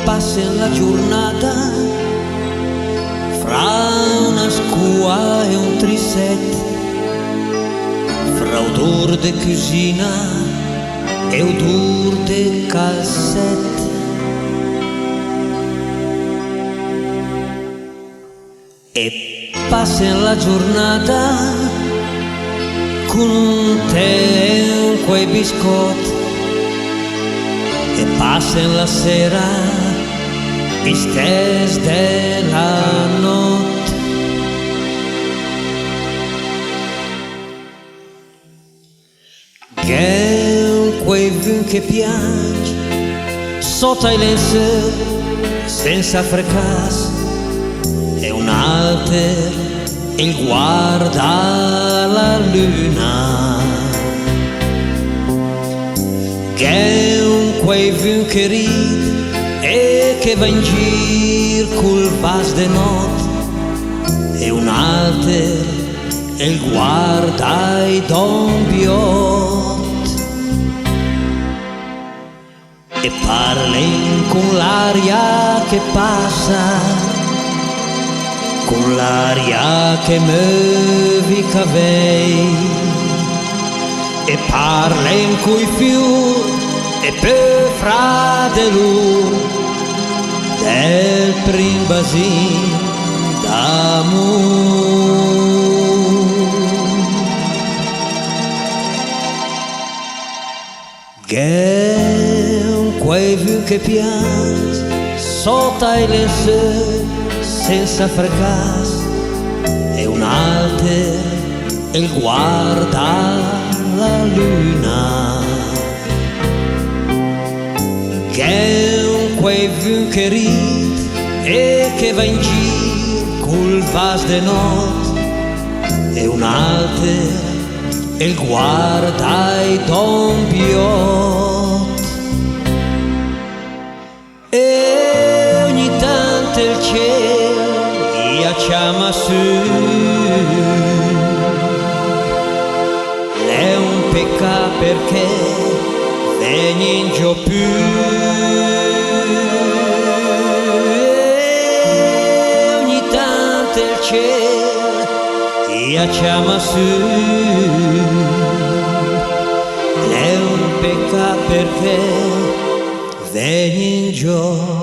passa la giornata fra una scua e un trisset, fra odor de cucina e odor de cassette. E passa la giornata con un tè e quei biscotti, e passa la sera i stes della notte. Che quei vin che piange sotto i lenzuoli senza fracas, e un alter il guarda la luna. Che quei vin che ride e che va in giro col vas de notte, e un alter il guarda i dombiot, e parlen con l'aria che passa, con l'aria che muove i capelli, e parlen coi fiori e per fra de loro del prim basin d'amore. Che quei viu che piange sotto i lenzuoli senza fracas, e un alter il guarda la luna. Che quei vin che ride e che va in giro col vas de notte, e un alter il guarda i dombiot, e ogni tanto il cielo gli chiama su. È un peccato perché veni in giù più, e ogni tanto il cielo ti chiama su. È un peccato perché veni in giù.